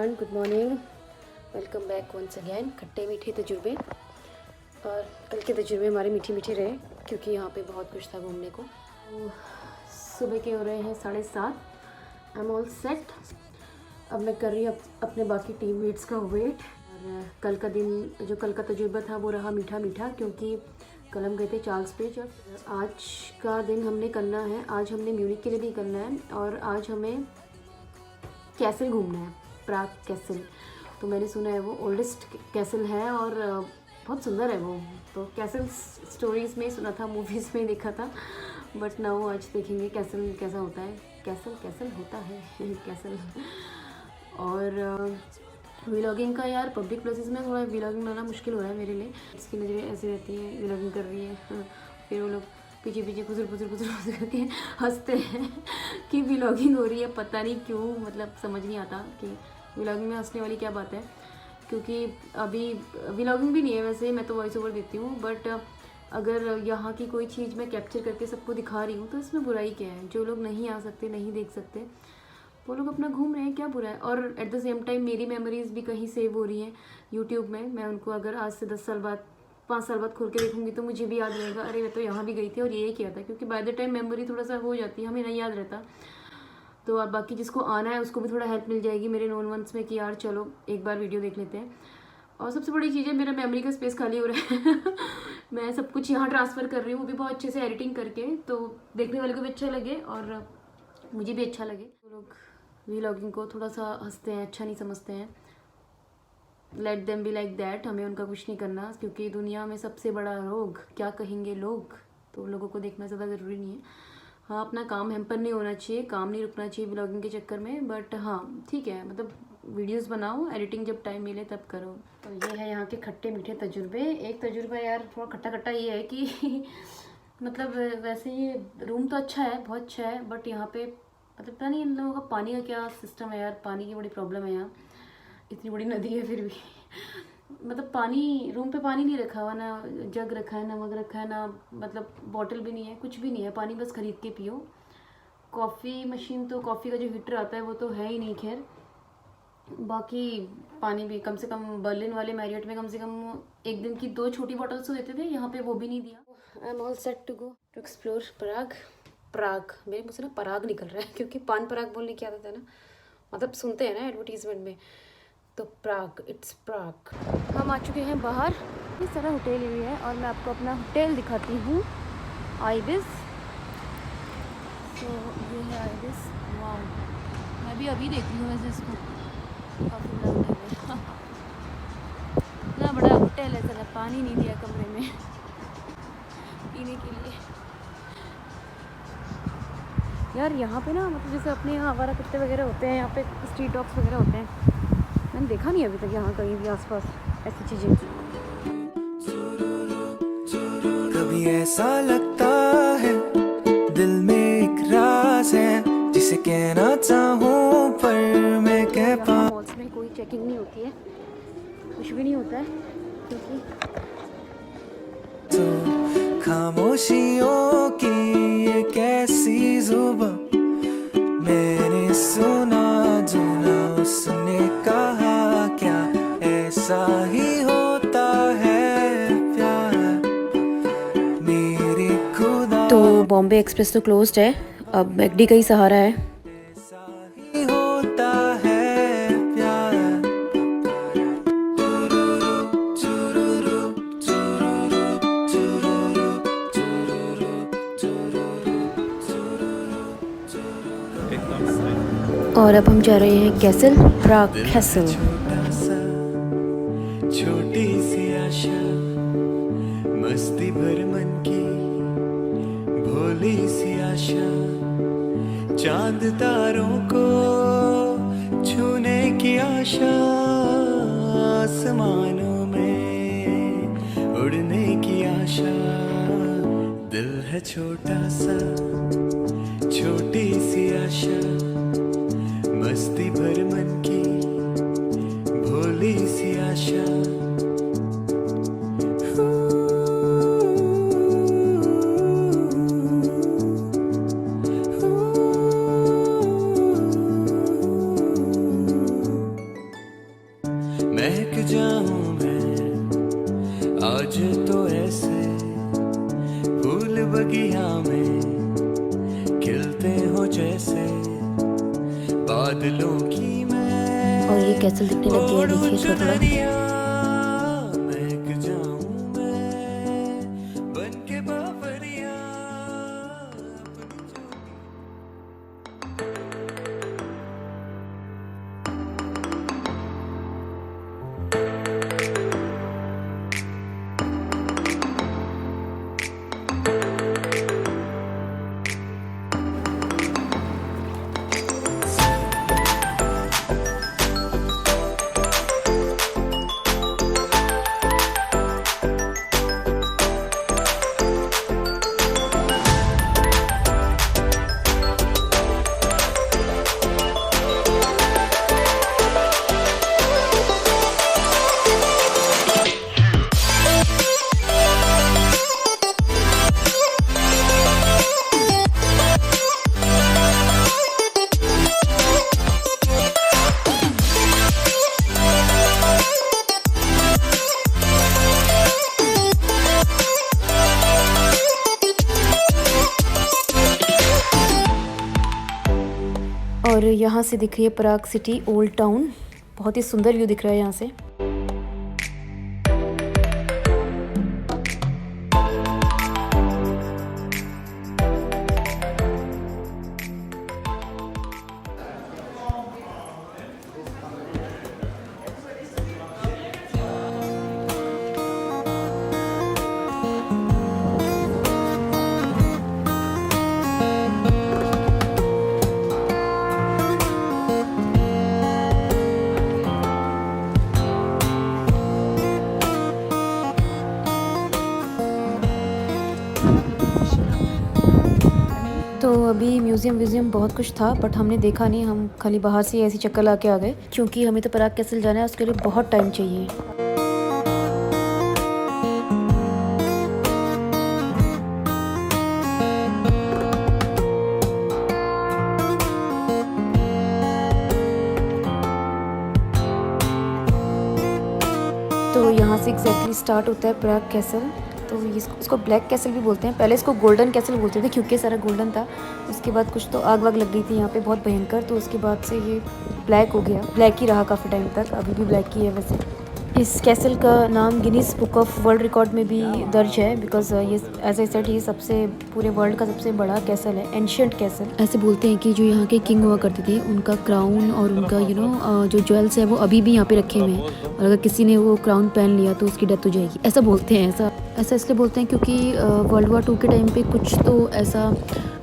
Everyone, good morning. Welcome back once again. खट्टे मीठे तजुर्बे। और कल के तजुर्बे हमारे मीठे मीठे रहे क्योंकि यहाँ पे बहुत कुछ था घूमने को। तो सुबह के हो रहे हैं 7:30। आई एम ऑल सेट। अब मैं कर रही हूँ अपने बाकी टीममेट्स का वेट। और कल का दिन, जो कल का तजुर्बा था वो रहा मीठा मीठा, क्योंकि कल हम गए थे चार्ल्स ब्रिज। और आज का दिन हमने करना है, आज हमने म्यूनिक के लिए भी करना है और आज हमें कैसल घूमना है, प्राग कैसल। तो मैंने सुना है वो ओल्डेस्ट कैसल है और बहुत सुंदर है वो। तो कैसल स्टोरीज़ में ही सुना था, मूवीज़ में ही देखा था, बट ना वो आज देखेंगे कैसल कैसा होता है। कैसल कैसल होता है कैसल। और व्लॉगिंग का यार, पब्लिक प्लेसेस में थोड़ा व्लॉगिंग बनाना मुश्किल हो रहा है मेरे लिए। इसकी नज़रें ऐसी रहती हैं, व्लॉगिंग कर रही है, फिर वो लोग पीछे पीछे खुसर करके हंसते हैं कि व्लॉगिंग हो रही है। पता नहीं क्यों, मतलब समझ नहीं आता कि व्लॉगिंग में हंसने वाली क्या बात है। क्योंकि अभी व्लॉगिंग भी नहीं है वैसे, मैं तो वॉइस ओवर देती हूँ, बट अगर यहाँ की कोई चीज़ मैं कैप्चर करके सबको दिखा रही हूँ तो इसमें बुराई क्या है। जो लोग नहीं आ सकते, नहीं देख सकते, वो लोग अपना घूम रहे हैं, क्या बुरा है। और एट द सेम टाइम मेरी मेमोरीज़ भी कहीं सेव हो रही हैं यूट्यूब में। मैं उनको अगर आज से 10 साल बाद, 5 साल बाद खोल के देखूंगी तो मुझे भी याद रहेगा, अरे मैं तो यहाँ भी गई थी और ये किया था। क्योंकि बाय द टाइम मेमोरी थोड़ा सा हो जाती है, हमें नहीं याद रहता। तो अब बाकी जिसको आना है उसको भी थोड़ा हेल्प मिल जाएगी मेरे नोन वंस में कि यार चलो एक बार वीडियो देख लेते हैं। और सबसे बड़ी चीज़ है, मेरा मेमोरी का स्पेस खाली हो रहा है मैं सब कुछ यहाँ ट्रांसफ़र कर रही हूँ, वो भी बहुत अच्छे से एडिटिंग करके, तो देखने वाले को भी अच्छा लगे और मुझे भी अच्छा लगे। तो लोग व्लॉगिंग को थोड़ा सा हंसते हैं, अच्छा नहीं समझते हैं। Let them be like that. हमें उनका कुछ नहीं करना, क्योंकि दुनिया में सबसे बड़ा रोग क्या कहेंगे लोग, तो लोगों को देखना ज़्यादा ज़रूरी नहीं है। हाँ, अपना काम हैम्पर नहीं होना चाहिए, काम नहीं रुकना चाहिए व्लॉगिंग के चक्कर में। बट हाँ ठीक है, मतलब वीडियोस बनाओ, एडिटिंग जब टाइम मिले तब करो। तो ये है यहाँ के खट्टे मीठे तजुर्बे। एक तजुर्बा यार थोड़ा खट्टा खट्टा ये है कि मतलब वैसे ये रूम तो अच्छा है, बहुत अच्छा है, बट यहाँ पे मतलब पता नहीं इन लोगों का पानी का क्या सिस्टम है यार। पानी की बड़ी प्रॉब्लम है यहाँ, इतनी बड़ी नदी है फिर भी मतलब पानी, रूम पे पानी नहीं रखा हुआ, ना जग रखा है, ना मग रखा है, ना मतलब बॉटल भी नहीं है, कुछ भी नहीं है। पानी बस खरीद के पियो। कॉफ़ी मशीन तो, कॉफ़ी का जो हीटर आता है वो तो है ही नहीं। खैर बाकी पानी भी कम से कम बर्लिन वाले मैरियट में कम से कम एक दिन की 2 छोटी बॉटल्स तो देते थे, यहाँ पे वो भी नहीं दिया। I am all set to go to explore Prague. Prague, मेरे मुझसे ना पराग निकल रहा है क्योंकि पान पराग बोलने की आदत है ना, मतलब सुनते हैं ना एडवर्टीजमेंट में। तो प्राग, इट्स प्राग। हम आ चुके हैं बाहर। इस तरह होटल हुई है और मैं आपको अपना होटल दिखाती हूँ, आइबिस। तो ये है आइबिस। वाह, मैं भी अभी देख रही हूँ वैसे इसको, काफ़ी बड़ा होटल है इतना बड़ा होटल है। ज़रा पानी नहीं दिया कमरे में पीने के लिए। यार यहाँ पे ना, मतलब जैसे अपने यहाँ आवारा कुत्ते वगैरह होते हैं, यहाँ पे स्ट्रीट डॉग्स वगैरह होते हैं। मैंने देखा नहीं अभी तक यहाँ कहीं भी आसपास ऐसी चीज़ें। कभी ऐसा लगता है दिल में एक राज है जिसे कहना चाहूँ पर मैं कह पाऊँ। मॉल्स में कोई चेकिंग नहीं होती है, कुछ भी नहीं होता है, क्योंकि तो खामोशियों की ये कैसी जुबां मैंने सुना जो ना उसने कहा, क्या ऐसा ही होता है प्यार मेरे खुदा। तो बॉम्बे एक्सप्रेस तो क्लोज्ड है, अब मैकडी का ही सहारा है। ऐसा ही होता है प्यार। और अब हम जा रहे हैं कैसल, प्राग कैसल। छोटा सा, छोटी सी आशा, मस्ती भर मन की भोली सी आशा, चांद तारों को छूने की आशा, आसमानों में उड़ने की आशा। दिल है छोटा सा, छोटी सी आशा, मस्ती भर मन की भोली सी आशा। खिलते हो जैसे बादलों की मैं, और ये कैसल दिखने लग गया है, ओढ़ूं देखिए थोड़ा थोड़ा। चुनरिया, महक जाऊं मैं बन के बावरिया अपनी जोड़ी। और यहाँ से दिख रही है पराग सिटी ओल्ड टाउन, बहुत ही सुंदर व्यू दिख रहा है यहाँ से। तो अभी म्यूज़ियम बहुत कुछ था, बट हमने देखा नहीं, हम खाली बाहर से ऐसे चक्कर ला के आ गए, क्योंकि हमें तो पराग कैसल जाना है, उसके लिए बहुत टाइम चाहिए। तो यहाँ से एग्जैक्टली स्टार्ट होता है पराग कैसल। तो इसको ब्लैक कैसल भी बोलते हैं, पहले इसको गोल्डन कैसल बोलते थे क्योंकि सारा गोल्डन था। उसके बाद कुछ तो आग वाग लग गई थी यहाँ पे बहुत भयंकर, तो उसके बाद से ये ब्लैक हो गया। ब्लैक ही रहा काफ़ी टाइम तक, अभी भी ब्लैक ही है वैसे। इस कैसल का नाम Guinness book of world record में भी दर्ज है, बिकॉज ये एज आई सेड ये सबसे पूरे वर्ल्ड का सबसे बड़ा कैसल है, एंशियंट कैसल। ऐसे बोलते हैं कि जो यहाँ के किंग हुआ करते थे, उनका क्राउन और उनका जो ज्वेल्स है वो अभी भी यहाँ पे रखे हुए हैं, और अगर किसी ने वो क्राउन पहन लिया तो उसकी डेथ हो जाएगी, ऐसा बोलते हैं। ऐसा इसलिए बोलते हैं क्योंकि वर्ल्ड वॉर 2 के टाइम पे कुछ तो ऐसा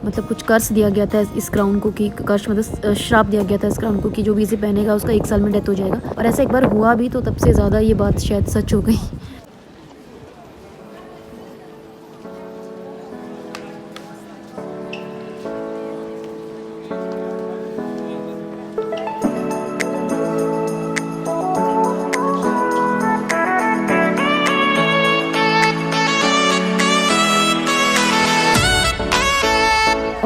मतलब कुछ कर्ज दिया गया था इस क्राउन को, कि कर्ज मतलब श्राप दिया गया था इस क्राउन को कि जो भी इसे पहनेगा उसका 1 साल में डेथ हो जाएगा, और ऐसा एक बार हुआ भी, तो तब से ज़्यादा ये बात शायद सच हो गई।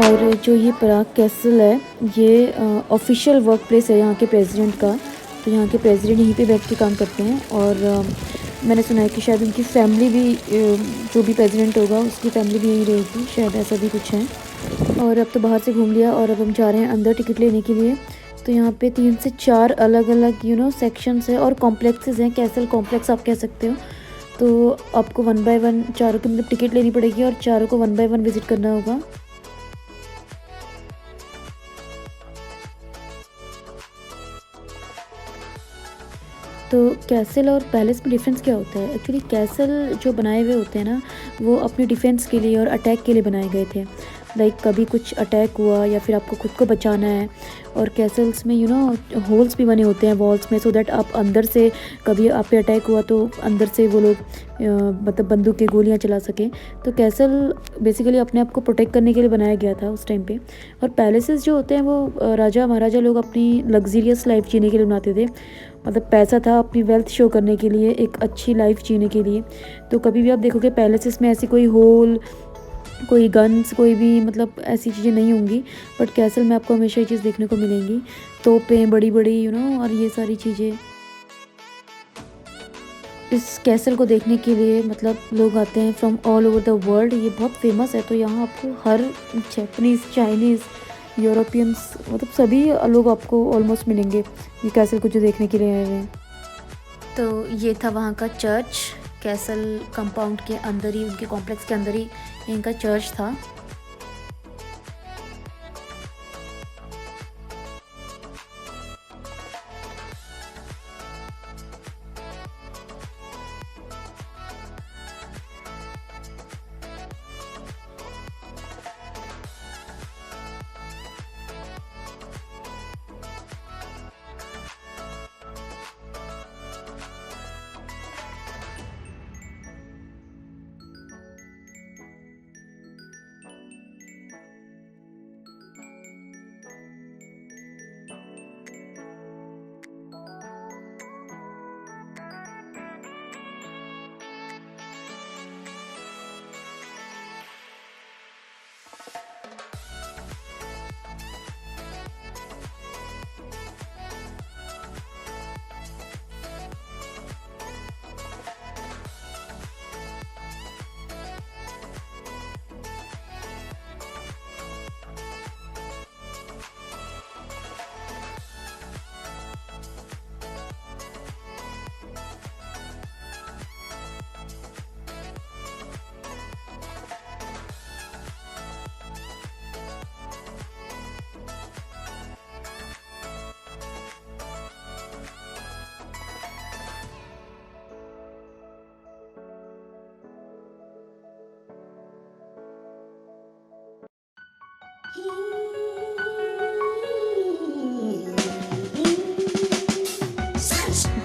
और जो ये पराग कैसल है, ये ऑफिशियल वर्क प्लेस है यहाँ के प्रेसिडेंट का। तो यहाँ के प्रेसिडेंट यहीं पे बैठ के काम करते हैं, और मैंने सुना है कि शायद उनकी फैमिली भी, जो भी प्रेसिडेंट होगा उसकी फैमिली भी यहीं रहेगी, शायद ऐसा भी कुछ है। और अब तो बाहर से घूम लिया, और अब हम जा रहे हैं अंदर टिकट लेने के लिए। तो यहाँ पे 3 से 4 अलग अलग सेक्शंस है और कॉम्प्लेक्सेस हैं, कैसल कॉम्प्लेक्स आप कह सकते हो। तो आपको 1 बाय 1 चारों की मतलब टिकट लेनी पड़ेगी, और चारों को 1 बाय 1 विज़िट करना होगा। तो कैसल और पैलेस में डिफरेंस क्या होता है? एक्चुअली कैसल जो बनाए हुए होते हैं ना, वो अपने डिफेंस के लिए और अटैक के लिए बनाए गए थे। लाइक कभी कुछ अटैक हुआ या फिर आपको खुद को बचाना है, और कैसल्स में होल्स भी बने होते हैं वॉल्स में, सो दैट आप अंदर से कभी आप पे अटैक हुआ तो अंदर से वो लोग मतलब बंदूक की गोलियां चला सकें। तो कैसल बेसिकली अपने आप को प्रोटेक्ट करने के लिए बनाया गया था उस टाइम पे। और पैलेसेस जो होते हैं वो राजा महाराजा लोग अपनी लग्जरियस लाइफ जीने के लिए बनाते थे, मतलब पैसा था अपनी वेल्थ शो करने के लिए, एक अच्छी लाइफ जीने के लिए। तो कभी भी आप देखोगे पैलेसेस में ऐसी कोई होल, कोई गन्स, कोई भी मतलब ऐसी चीज़ें नहीं होंगी, बट कैसल में आपको हमेशा ये चीज़ देखने को मिलेंगी, तोपें बड़ी बड़ी और ये सारी चीज़ें। इस कैसल को देखने के लिए मतलब लोग आते हैं from all over the world. ये बहुत फेमस है, तो यहाँ आपको हर जैपनीज़, चाइनीज़, यूरोपियंस मतलब सभी लोग आपको ऑलमोस्ट मिलेंगे ये कैसल को जो देखने के लिए आए हुए हैं। तो ये था वहाँ का चर्च। कैसल कंपाउंड के अंदर ही, उनके कॉम्प्लेक्स के अंदर ही इनका चर्च था।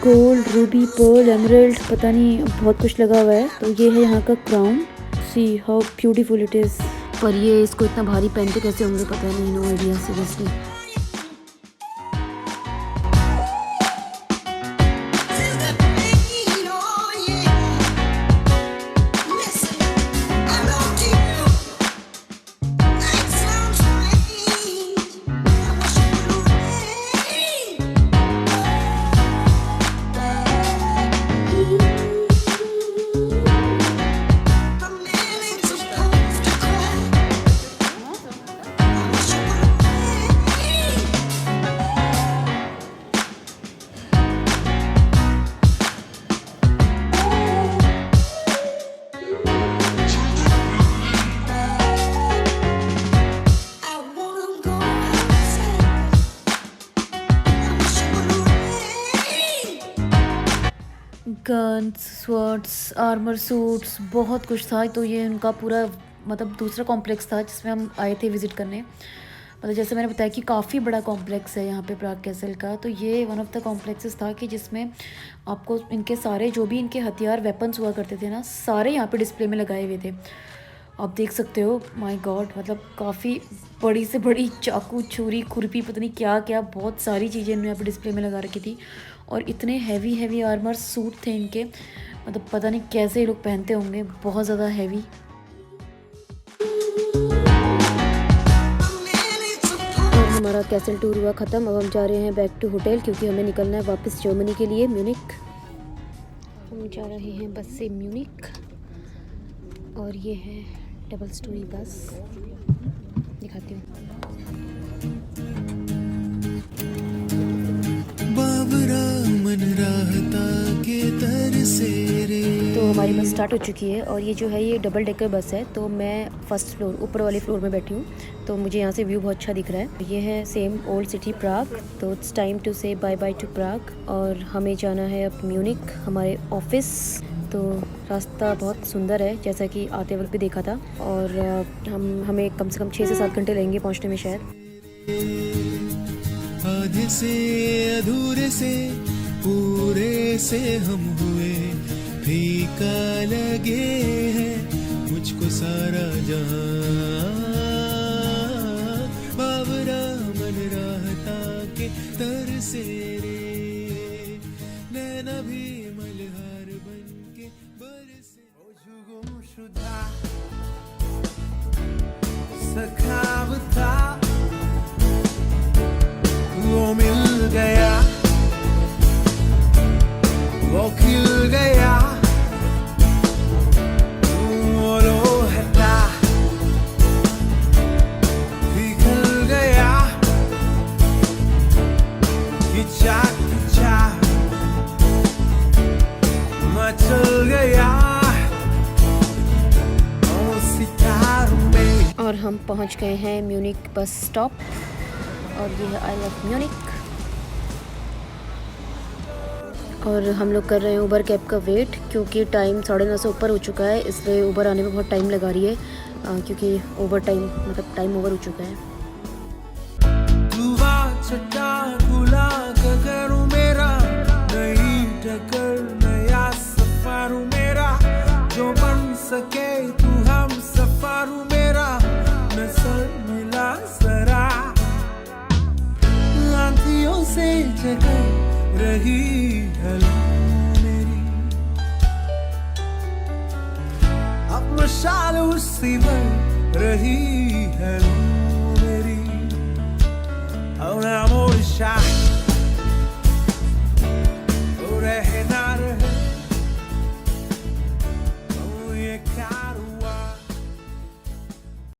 गोल्ड, रूबी, पर्ल, एमरल्ड, पता नहीं बहुत कुछ लगा हुआ है। तो ये है यहाँ का crown. See how beautiful it is. पर ये इसको इतना भारी पहनते कैसे होंगे पता नहीं, no idea seriously. Guns, swords, armour suits, बहुत कुछ था। तो ये उनका पूरा मतलब दूसरा कॉम्प्लेक्स था जिसमें हम आए थे विज़िट करने। मतलब जैसे मैंने बताया कि काफ़ी बड़ा कॉम्प्लेक्स है यहाँ पे प्राग कैसल का। तो ये वन ऑफ द कॉम्प्लेक्सेस था कि जिसमें आपको इनके सारे जो भी इनके हथियार, वेपन्स हुआ करते थे ना, सारे यहाँ पे डिस्प्ले में लगाए हुए थे। आप देख सकते हो, माय गॉड, मतलब काफ़ी बड़ी से बड़ी चाकू, छुरी, खुरपी, पता नहीं क्या क्या, बहुत सारी चीज़ें इन्होंने यहाँ पे डिस्प्ले में लगा रखी थी। और इतने हैवी आर्मर सूट थे इनके, मतलब पता नहीं कैसे ये लोग पहनते होंगे, बहुत ज़्यादा हैवी। और हमारा कैसल टूर हुआ ख़त्म। अब हम जा रहे हैं बैक टू होटल क्योंकि हमें निकलना है वापस जर्मनी के लिए, म्यूनिक। हम जा रहे हैं बस से म्यूनिक। और ये है डबल स्टोरी बस, दिखाती हूँ। तो हमारी बस स्टार्ट हो चुकी है और ये जो है ये डबल डेकर बस है। तो मैं फर्स्ट फ्लोर, ऊपर वाले फ्लोर में बैठी हूँ। तो मुझे यहाँ से व्यू बहुत अच्छा दिख रहा है। ये है सेम ओल्ड सिटी प्राग। तो इट्स टाइम टू से बाय बाय टू प्राग और हमें जाना है अब म्यूनिक, हमारे ऑफिस। तो रास्ता बहुत सुंदर है जैसा कि आते वक्त भी देखा था। और हमें कम से कम 6 से 7 घंटे लगेंगे पहुँचने में शायद। आधे से अधूरे से पूरे से हम हुए, फीका लगे हैं मुझको सारा जहां। बाबरा मन रहता के तरसे रे, नैना भी मल्हार बन के बरसे। गुमशुदा सखाव था वो मिल गया, वो ओ खिल गया बोलो हटा पिघल गया खिंचा खिंचा मचल गया ओ सितारों में। और हम पहुंच गए हैं म्यूनिक बस स्टॉप और ये है आई लव म्यूनिक। और हम लोग कर रहे हैं उबर कैब का वेट क्योंकि टाइम 9:30 से ऊपर हो चुका है, इसलिए उबर आने में बहुत टाइम लगा रही है क्योंकि ओवर टाइम मतलब टाइम ओवर हो चुका है। छटा खुला गगरू मेरा नई टक्कर नया सफारू मेरा जो बन सके तू हम सफारू मेरा नजर मिला जरा आंधियों से जगह रही ढलूं मेरी अब मशाल उसी पर रही है।